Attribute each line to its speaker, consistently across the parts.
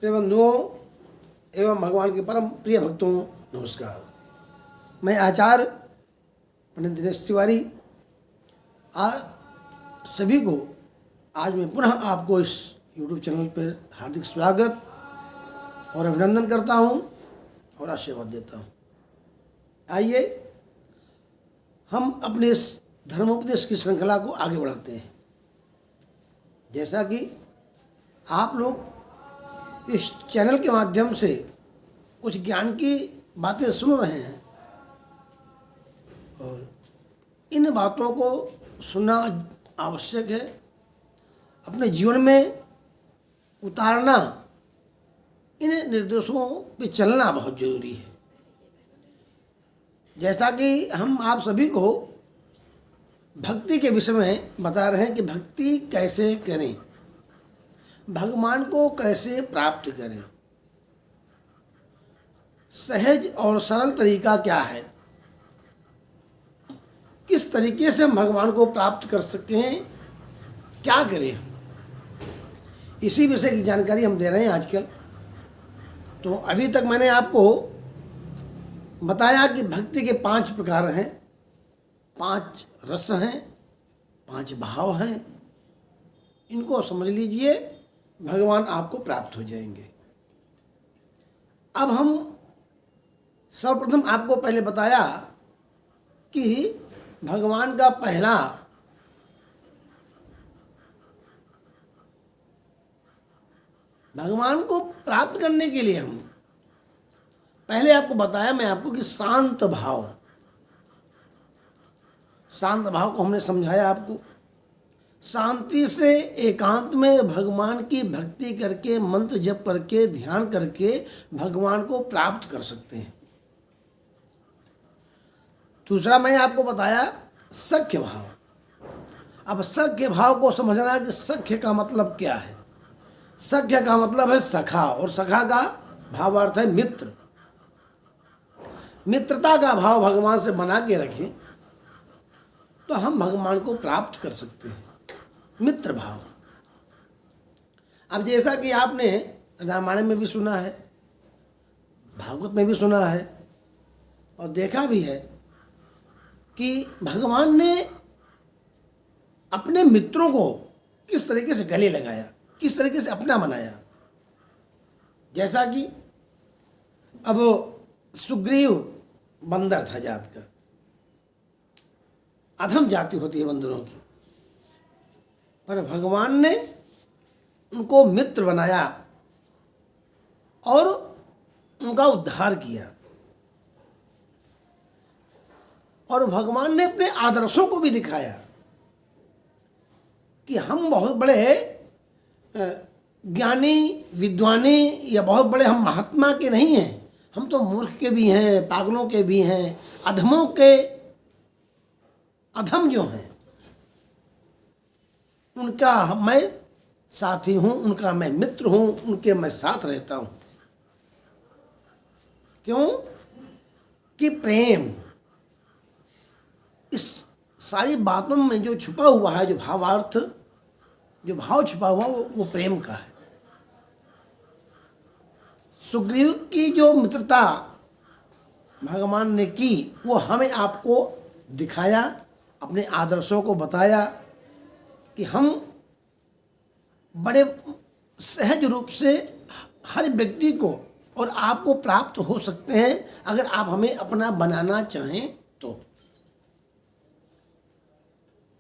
Speaker 1: प्रिय बंधुओं एवं भगवान के परम प्रिय भक्तों, नमस्कार। मैं आचार्य पंडित दिनेश तिवारी सभी को आज मैं पुनः आपको इस YouTube चैनल पर हार्दिक स्वागत और अभिनंदन करता हूं और आशीर्वाद देता हूं। आइए हम अपने इस धर्मोपदेश की श्रृंखला को आगे बढ़ाते हैं। जैसा कि आप लोग इस चैनल के माध्यम से कुछ ज्ञान की बातें सुन रहे हैं और इन बातों को सुनना आवश्यक है, अपने जीवन में उतारना, इन निर्देशों पे चलना बहुत जरूरी है। जैसा कि हम आप सभी को भक्ति के विषय में बता रहे हैं कि भक्ति कैसे करें, भगवान को कैसे प्राप्त करें, सहज और सरल तरीका क्या है, किस तरीके से हम भगवान को प्राप्त कर सकें, क्या करें, इसी विषय की जानकारी हम दे रहे हैं आजकल। तो अभी तक मैंने आपको बताया कि भक्ति के 5 प्रकार हैं, 5 रस हैं, 5 भाव हैं। इनको समझ लीजिए, भगवान आपको प्राप्त हो जाएंगे। अब हम सर्वप्रथम आपको पहले बताया कि भगवान का पहला भगवान को प्राप्त करने के लिए हम पहले आपको बताया मैं आपको कि शांत भाव को हमने समझाया आपको। शांति से एकांत में भगवान की भक्ति करके, मंत्र जप करके, ध्यान करके भगवान को प्राप्त कर सकते हैं। दूसरा मैं आपको बताया सख्य भाव। अब सख्य भाव को समझना कि सख्य का मतलब क्या है। सख्य का मतलब है सखा, और सखा का भावार्थ है मित्र। मित्रता का भाव भगवान से बना के रखें तो हम भगवान को प्राप्त कर सकते हैं। मित्र भाव। अब जैसा कि आपने रामायण में भी सुना है, भागवत में भी सुना है और देखा भी है कि भगवान ने अपने मित्रों को किस तरीके से गले लगाया, किस तरीके से अपना बनाया। जैसा कि अब सुग्रीव बंदर था जात का, अधम जाति होती है बंदरों की, पर भगवान ने उनको मित्र बनाया और उनका उद्धार किया। और भगवान ने अपने आदर्शों को भी दिखाया कि हम बहुत बड़े ज्ञानी विद्वानी या बहुत बड़े हम महात्मा के नहीं हैं, हम तो मूर्ख के भी हैं, पागलों के भी हैं, अधमों के अधम जो हैं उनका मैं साथी हूं, उनका मैं मित्र हूं, उनके मैं साथ रहता हूं। क्यों कि प्रेम, इस सारी बातों में जो छुपा हुआ है, जो भावार्थ, जो भाव छुपा हुआ वो प्रेम का है। सुग्रीव की जो मित्रता भगवान ने की वो हमें आपको दिखाया, अपने आदर्शों को बताया कि हम बड़े सहज रूप से हर व्यक्ति को और आपको प्राप्त हो सकते हैं अगर आप हमें अपना बनाना चाहें तो।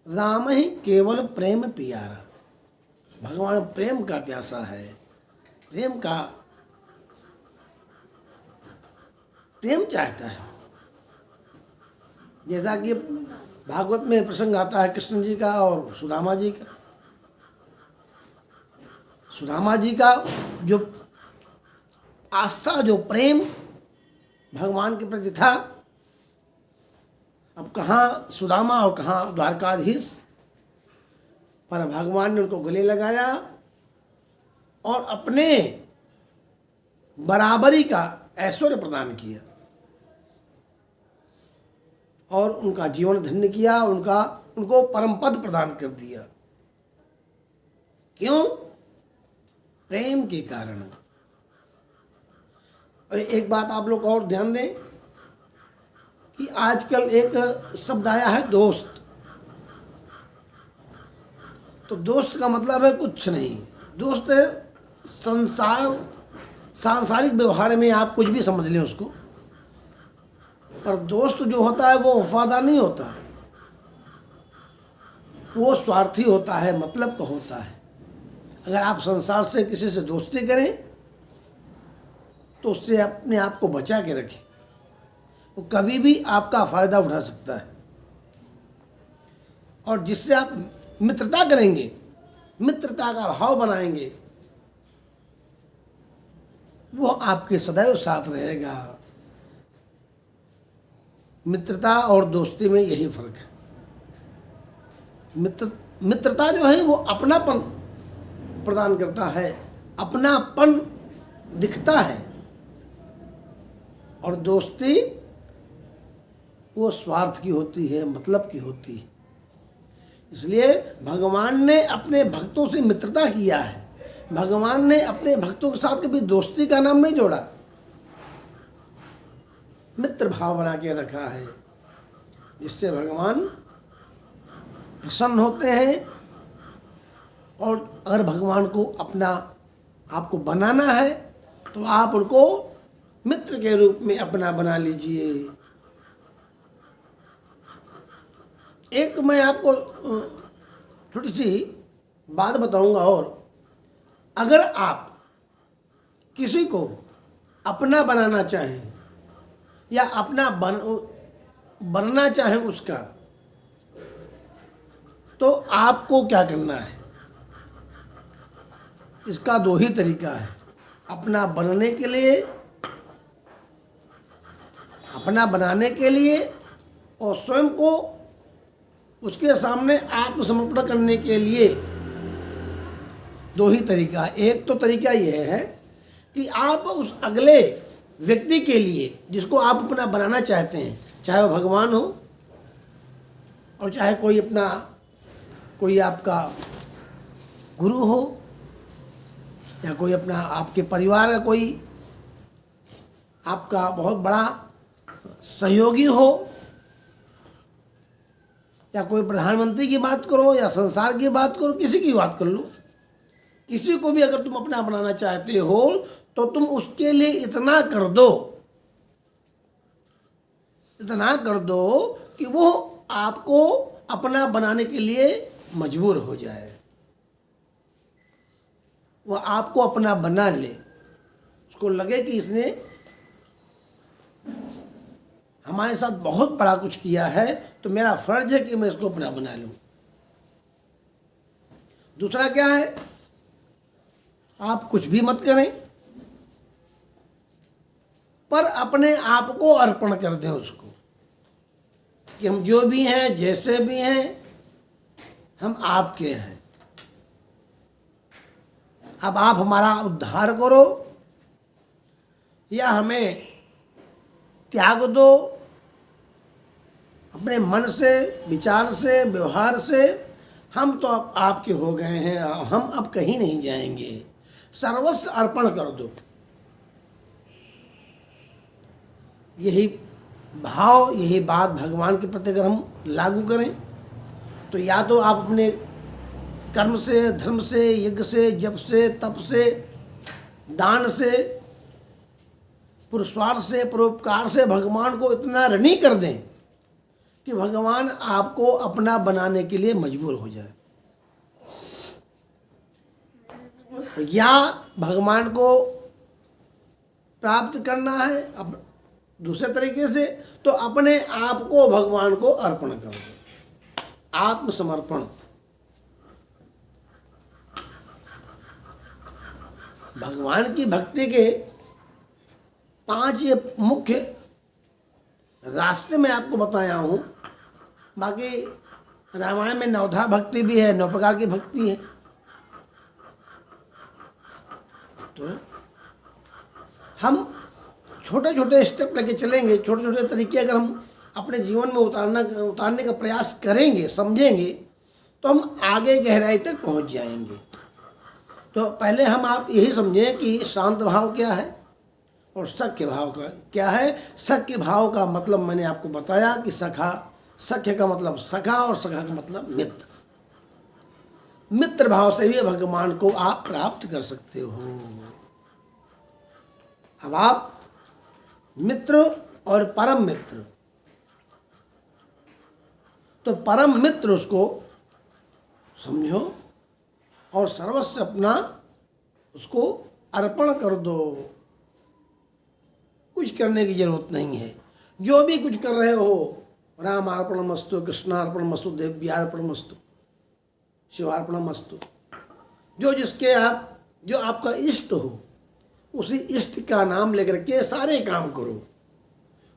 Speaker 1: राम ही केवल प्रेम पियारा। भगवान प्रेम का प्यासा है, प्रेम चाहता है। जैसा कि भागवत में प्रसंग आता है कृष्ण जी का और सुदामा जी का। सुदामा जी का जो आस्था, जो प्रेम भगवान के प्रति था, अब कहाँ सुदामा और कहाँ द्वारकाधीश, पर भगवान ने उनको गले लगाया और अपने बराबरी का ऐश्वर्य प्रदान किया और उनका जीवन धन्य किया, उनको परम पद प्रदान कर दिया। क्यों? प्रेम के कारण। और एक बात आप लोग और ध्यान दें कि आजकल एक शब्द आया है दोस्त। तो दोस्त का मतलब है कुछ नहीं, दोस्त सांसारिक व्यवहार में आप कुछ भी समझ लें उसको, पर दोस्त जो होता है वो वफादार नहीं होता है, वो स्वार्थी होता है, मतलब का होता है। अगर आप संसार से किसी से दोस्ती करें तो उससे अपने आप को बचा के रखें, वो कभी भी आपका फ़ायदा उठा सकता है। और जिससे आप मित्रता करेंगे, मित्रता का भाव बनाएंगे, वो आपके सदैव साथ रहेगा। मित्रता और दोस्ती में यही फर्क है। मित्रता जो है वो अपनापन प्रदान करता है, अपनापन दिखता है, और दोस्ती वो स्वार्थ की होती है, मतलब की होती है। इसलिए भगवान ने अपने भक्तों से मित्रता किया है। भगवान ने अपने भक्तों के साथ कभी दोस्ती का नाम नहीं जोड़ा, मित्र भाव बना के रखा है, जिससे भगवान प्रसन्न होते हैं। और अगर भगवान को अपना आपको बनाना है तो आप उनको मित्र के रूप में अपना बना लीजिए। एक मैं आपको छोटी सी बात बताऊंगा, और अगर आप किसी को अपना बनाना चाहें या अपना बनना चाहें उसका, तो आपको क्या करना है, इसका दो ही तरीका है। अपना बनने के लिए, अपना बनाने के लिए, और स्वयं को उसके सामने आत्मसमर्पण करने के लिए दो ही तरीका। एक तो तरीका यह है कि आप उस अगले व्यक्ति के लिए जिसको आप अपना बनाना चाहते हैं, चाहे वो भगवान हो और चाहे कोई आपका गुरु हो, या कोई अपना आपके परिवार का कोई आपका बहुत बड़ा सहयोगी हो, या कोई प्रधानमंत्री की बात करो या संसार की बात करो, किसी की बात कर लो, किसी को भी अगर तुम अपना बनाना चाहते हो तो तुम उसके लिए इतना कर दो कि वो आपको अपना बनाने के लिए मजबूर हो जाए, वो आपको अपना बना ले, उसको लगे कि इसने हमारे साथ बहुत बड़ा कुछ किया है, तो मेरा फर्ज है कि मैं इसको अपना बना लूं। दूसरा क्या है, आप कुछ भी मत करें, पर अपने आप को अर्पण कर दें उसको, कि हम जो भी हैं, जैसे भी हैं, हम आपके हैं। अब आप हमारा उद्धार करो या हमें त्याग दो, अपने मन से, विचार से, व्यवहार से हम तो अब आपके हो गए हैं, हम अब कहीं नहीं जाएंगे। सर्वस्व अर्पण कर दो। यही भाव, यही बात भगवान के प्रति अगर हम लागू करें तो या तो आप अपने कर्म से, धर्म से, यज्ञ से, जप से, तप से, दान से, पुरुषार्थ से, परोपकार से भगवान को इतना ऋणी कर दें कि भगवान आपको अपना बनाने के लिए मजबूर हो जाए, या भगवान को प्राप्त करना है अब दूसरे तरीके से, तो अपने आप को भगवान को अर्पण कर दो, आत्मसमर्पण। भगवान की भक्ति के 5 ये मुख्य रास्ते मैं आपको बताया हूँ। बाकी रामायण में 9धा भक्ति भी है, 9 प्रकार की भक्ति है। तो हम छोटे छोटे स्टेप लेके चलेंगे, छोटे छोटे तरीके अगर हम अपने जीवन में उतारने का प्रयास करेंगे, समझेंगे, तो हम आगे गहराई तक पहुंच जाएंगे। तो पहले हम आप यही समझें कि शांत भाव क्या है, और सख्य भाव का क्या है। सख्य भाव का मतलब मैंने आपको बताया कि सख्य का मतलब सखा और सखा का मतलब मित्र। मित्र भाव से भी भगवान को आप प्राप्त कर सकते हो। अब आप मित्र और परम मित्र, तो परम मित्र उसको समझो और सर्वस्व अपना उसको अर्पण कर दो। कुछ करने की जरूरत नहीं है। जो भी कुछ कर रहे हो, रामार्पणमस्तु, कृष्णार्पणमस्तु, देव्यार्पणमस्तु, शिवार्पणमस्तु, जो आपका इष्ट हो उसी इष्ट का नाम लेकर के सारे काम करो।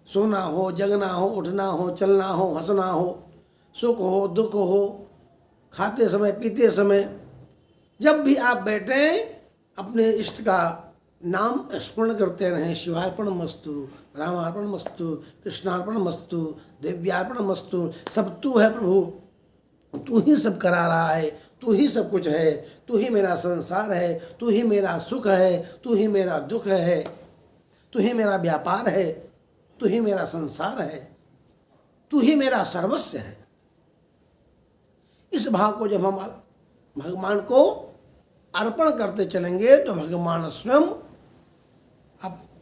Speaker 1: सोना हो, जगना हो, उठना हो, चलना हो, हंसना हो, सुख हो, दुख हो, खाते समय, पीते समय, जब भी आप बैठें अपने इष्ट का नाम स्मरण करते रहें। शिवार्पणमस्तु, रामार्पणमस्तु, कृष्णार्पणमस्तु, देव्यार्पणमस्तु। सब तू है प्रभु, तू ही सब करा रहा है, तू ही सब कुछ है, तू ही मेरा संसार है, तू ही मेरा सुख है, तू ही मेरा दुख है, तू ही मेरा व्यापार है, तू ही मेरा संसार है, तू ही मेरा सर्वस्व है। इस भाव को जब हम भगवान को अर्पण करते चलेंगे तो भगवान स्वयं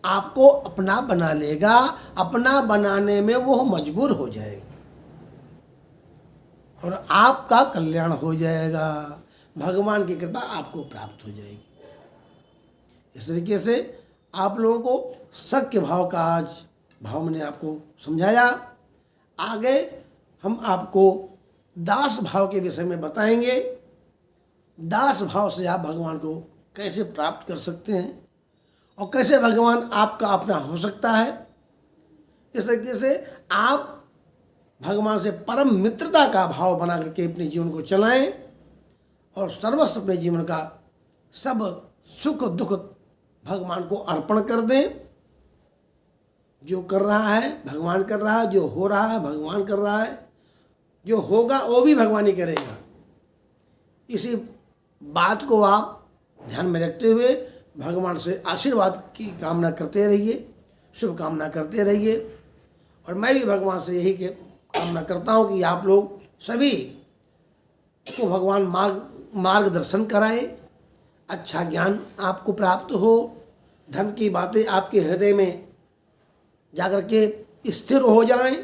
Speaker 1: आपको अपना बना लेगा। अपना बनाने में वो मजबूर हो जाएगा और आपका कल्याण हो जाएगा। भगवान की कृपा आपको प्राप्त हो जाएगी। इस तरीके से आप लोगों को सख्य भाव का आज भाव मैंने आपको समझाया। आगे हम आपको दास भाव के विषय में बताएंगे। दास भाव से आप भगवान को कैसे प्राप्त कर सकते हैं और कैसे भगवान आपका अपना हो सकता है। इस तरीके से आप भगवान से परम मित्रता का भाव बना करके अपने जीवन को चलाएं और सर्वस्व अपने जीवन का सब सुख दुख भगवान को अर्पण कर दें। जो कर रहा है भगवान कर रहा है, जो हो रहा है भगवान कर रहा है, जो होगा वो भी भगवान ही करेगा। इसी बात को आप ध्यान में रखते हुए भगवान से आशीर्वाद की कामना करते रहिए, शुभ कामना करते रहिए। और मैं भी भगवान से यही कामना करता हूँ कि आप लोग सभी को भगवान मार्गदर्शन कराए, अच्छा ज्ञान आपको प्राप्त हो, धन की बातें आपके हृदय में जाकर के स्थिर हो जाएं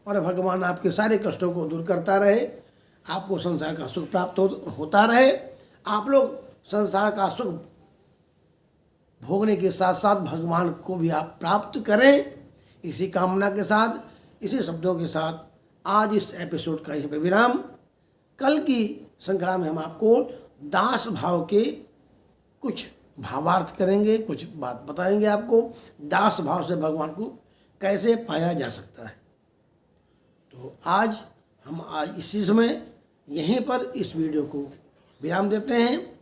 Speaker 1: और भगवान आपके सारे कष्टों को दूर करता रहे, आपको संसार का सुख प्राप्त होता रहे। आप लोग संसार का सुख भोगने के साथ साथ भगवान को भी आप प्राप्त करें। इसी कामना के साथ, इसी शब्दों के साथ आज इस एपिसोड का यहीं पे विराम। कल की श्रृंखला में हम आपको दास भाव के कुछ भावार्थ करेंगे, कुछ बात बताएंगे आपको दास भाव से भगवान को कैसे पाया जा सकता है। तो आज इसी समय यहीं पर इस वीडियो को विराम देते हैं।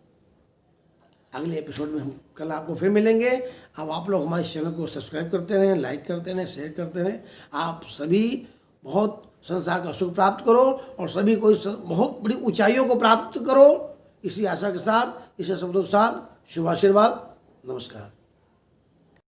Speaker 1: अगले एपिसोड में हम कल आपको फिर मिलेंगे। अब आप लोग हमारे चैनल को सब्सक्राइब करते रहें, लाइक करते रहें, शेयर करते रहें। आप सभी बहुत संसार का सुख प्राप्त करो और सभी कोई बहुत बड़ी ऊंचाइयों को प्राप्त करो। इसी आशा के साथ, इसी शब्दों के साथ शुभ आशीर्वाद। नमस्कार।